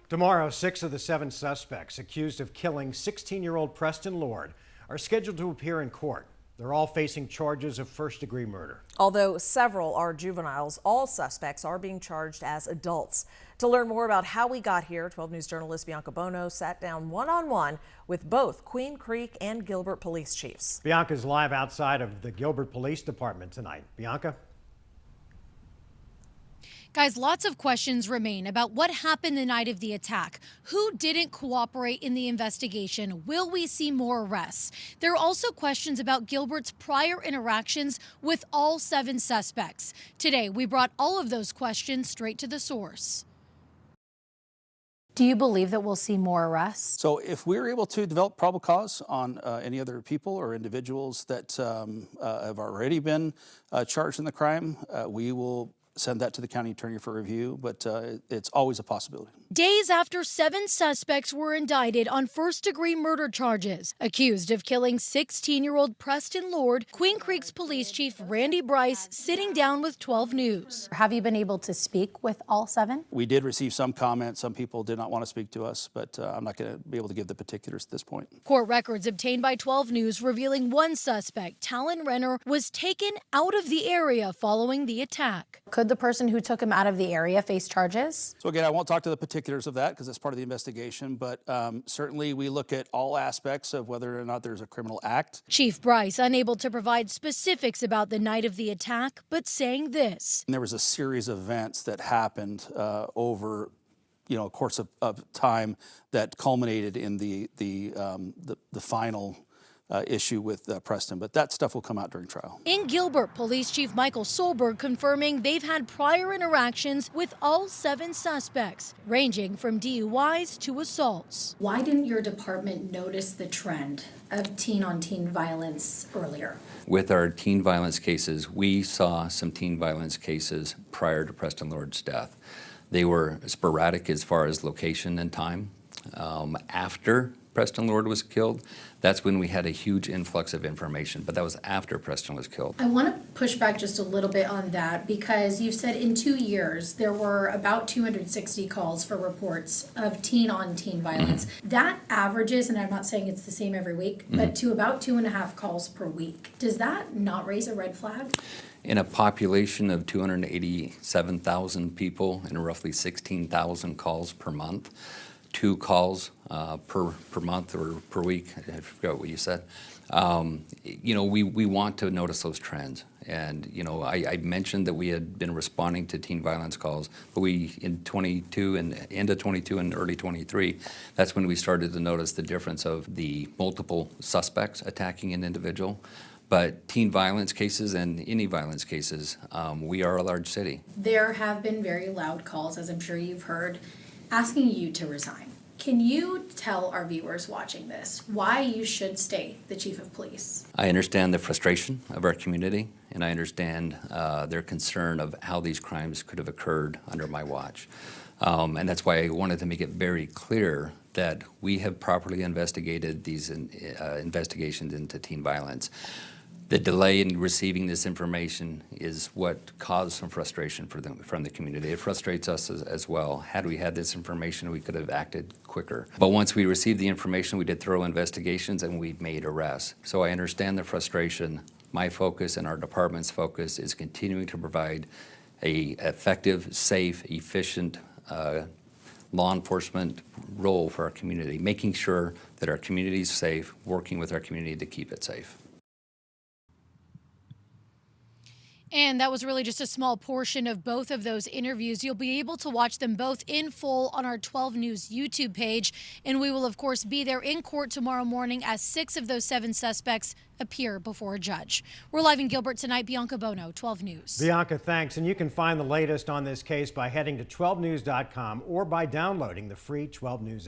Tomorrow, 6 of the 7 suspects accused of killing 16-year-old Preston Lord are scheduled to appear in court. They're all facing charges of first-degree murder. Although several are juveniles, all suspects are being charged as adults. To learn more about how we got here, 12 News journalist Bianca Bono sat down one-on-one with both Queen Creek and Gilbert police chiefs. Bianca's live outside of the Gilbert Police Department tonight. Bianca? Guys, lots of questions remain about what happened the night of the attack. Who didn't cooperate in the investigation? Will we see more arrests? There are also questions about Gilbert's prior interactions with all 7 suspects. Today, we brought all of those questions straight to the source. Do you believe that we'll see more arrests? So if we're able to develop probable cause on any other people or individuals that have already been charged in the crime, we will send that to the county attorney for review, but it's always a possibility. Days after 7 suspects were indicted on first-degree murder charges, accused of killing 16-year-old Preston Lord, Queen Creek's police chief Randy Bryce sitting down with 12 News. Have you been able to speak with all 7? We did receive some comments. Some people did not want to speak to us, but I'm not going to be able to give the particulars at this point. Court records obtained by 12 News revealing one suspect, Talon Renner, was taken out of the area following the attack. Could the person who took him out of the area face charges? So again, I won't talk to the particulars of that because that's part of the investigation, but certainly we look at all aspects of whether or not there's a criminal act. Chief Bryce unable to provide specifics about the night of the attack, but saying this. And there was a series of events that happened over a course of time that culminated in the final issue with Preston, but that stuff will come out during trial. In Gilbert, Police Chief Michael Solberg confirming they've had prior interactions with all 7 suspects, ranging from DUIs to assaults. Why didn't your department notice the trend of teen-on-teen violence earlier? With our teen violence cases, we saw some teen violence cases prior to Preston Lord's death. They were sporadic as far as location and time. After Preston Lord was killed, that's when we had a huge influx of information, but that was after Preston was killed. I want to push back just a little bit on that because you've said in 2 years there were about 260 calls for reports of teen-on-teen violence. That averages, and I'm not saying it's the same every week, but to about 2.5 calls per week. Does that not raise a red flag? In a population of 287,000 people and roughly 16,000 calls per month, 2 calls per month or per week, I forgot what you said. We want to notice those trends. And, I mentioned that we had been responding to teen violence calls, but in 22 and end of 22 and early 23, that's when we started to notice the difference of the multiple suspects attacking an individual. But teen violence cases and any violence cases, we are a large city. There have been very loud calls, as I'm sure you've heard, asking you to resign. Can you tell our viewers watching this why you should stay the chief of police? I understand the frustration of our community, and I understand their concern of how these crimes could have occurred under my watch. And that's why I wanted to make it very clear that we have properly investigated these investigations into teen violence. The delay in receiving this information is what caused some frustration from the community. It frustrates us as well. Had we had this information, we could have acted quicker. But once we received the information, we did thorough investigations and we made arrests. So I understand the frustration. My focus and our department's focus is continuing to provide an effective, safe, efficient law enforcement role for our community, making sure that our community is safe, working with our community to keep it safe. And that was really just a small portion of both of those interviews. You'll be able to watch them both in full on our 12 News YouTube page. And we will, of course, be there in court tomorrow morning as 6 of those 7 suspects appear before a judge. We're live in Gilbert tonight. Bianca Bono, 12 News. Bianca, thanks. And you can find the latest on this case by heading to 12news.com or by downloading the free 12 News app.